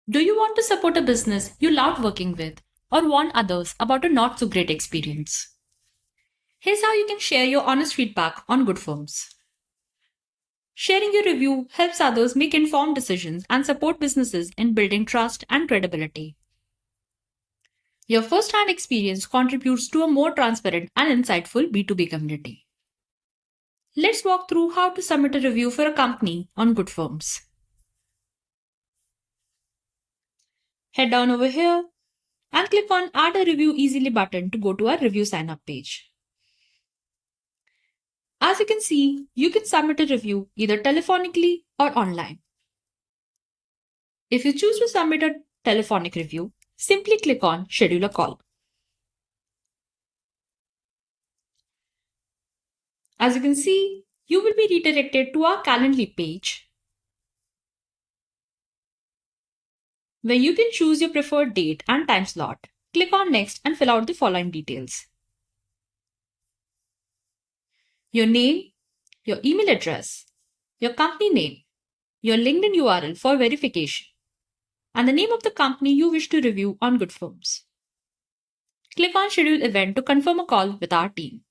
Do you want to support a business you loved working with or warn others about a not so great experience? Here's how you can share your honest feedback on Goodfirms. Sharing your review helps others make informed decisions and support businesses in building trust and credibility. Your first-hand experience contributes to a more transparent and insightful B2B community. Let's walk through how to submit a review for a company on Goodfirms. Head down over here and click on Add a Review Easily button to go to our review sign-up page. As you can see, you can submit a review either telephonically or online. If you choose to submit a telephonic review, simply click on Schedule a Call. As you can see, you will be redirected to our Calendly page, where you can choose your preferred date and time slot. Click on Next and fill out the following details: your name, your email address, your company name, your LinkedIn URL for verification, and the name of the company you wish to review on Goodfirms. Click on Schedule Event to confirm a call with our team.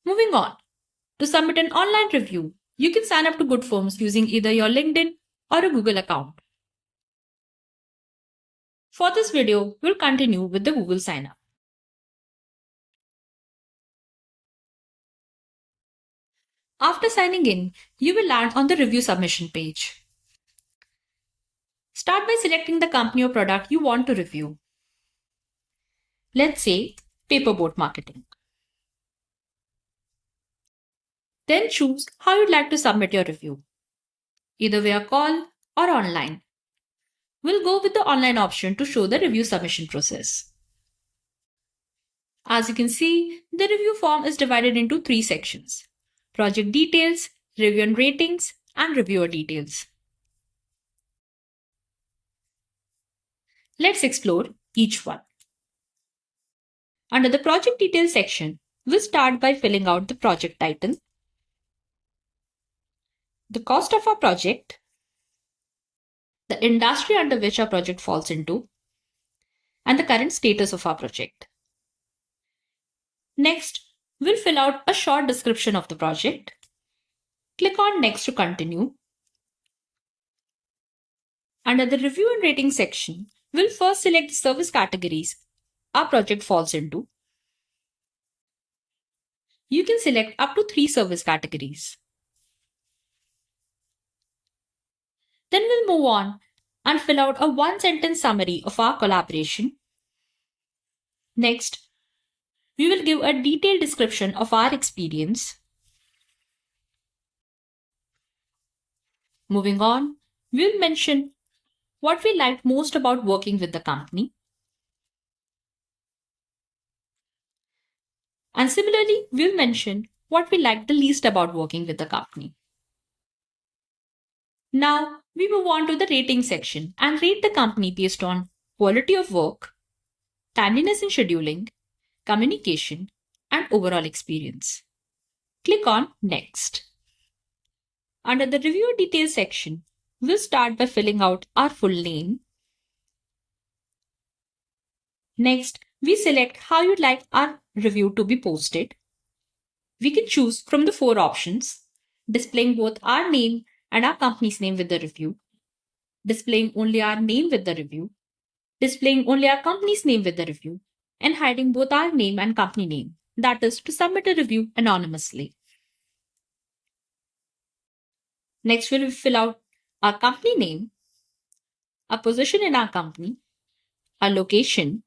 Moving on, to submit an online review, you can sign up to Goodfirms using either your LinkedIn or a Google account. For this video, we'll continue with the Google sign-up. After signing in, you will land on the review submission page. Start by selecting the company or product you want to review. Let's say paperboard marketing. Then choose how you'd like to submit your review, either via call or online. We'll go with the online option to show the review submission process. As you can see, the review form is divided into 3 sections: project details, review and ratings, and reviewer details. Let's explore each one. Under the project details section, we'll start by filling out the project title, the cost of our project, the industry under which our project falls into, and the current status of our project. Next, we'll fill out a short description of the project. Click on Next to continue. Under the review and rating section, we'll first select the service categories our project falls into. You can select up to 3 service categories. Then we'll move on and fill out a 1-sentence summary of our collaboration. Next, we will give a detailed description of our experience. Moving on, we'll mention what we liked most about working with the company. And similarly, we'll mention what we liked the least about working with the company. Now, we move on to the rating section and rate the company based on quality of work, timeliness in scheduling, communication, and overall experience. Click on Next. Under the reviewer details section, we'll start by filling out our full name. Next, we select how you'd like our review to be posted. We can choose from the 4 options: displaying both our name and our company's name with the review, displaying only our name with the review, displaying only our company's name with the review, and hiding both our name and company name, that is, to submit a review anonymously. Next, we'll fill out our company name, our position in our company, our location,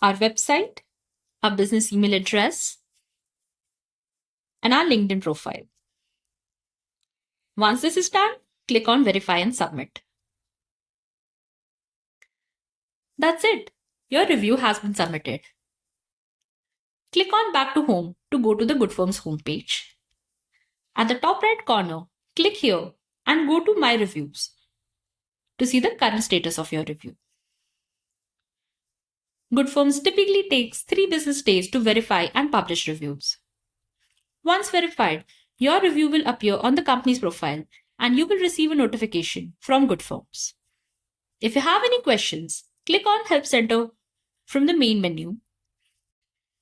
our website, our business email address, and our LinkedIn profile. Once this is done, click on Verify and Submit. That's it. Your review has been submitted. Click on Back to Home to go to the Goodfirms homepage. At the top right corner, click here and go to My Reviews to see the current status of your review. Goodfirms typically takes 3 business days to verify and publish reviews. Once verified, your review will appear on the company's profile and you will receive a notification from Goodfirms. If you have any questions, click on Help Center from the main menu.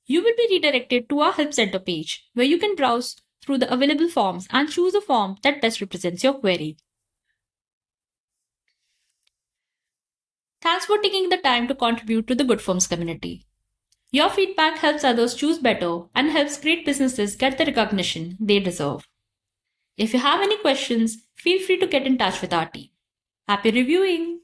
You will be redirected to our Help Center page where you can browse through the available forms and choose a form that best represents your query. Thanks for taking the time to contribute to the Goodfirms community. Your feedback helps others choose better and helps great businesses get the recognition they deserve. If you have any questions, feel free to get in touch with our team. Happy reviewing!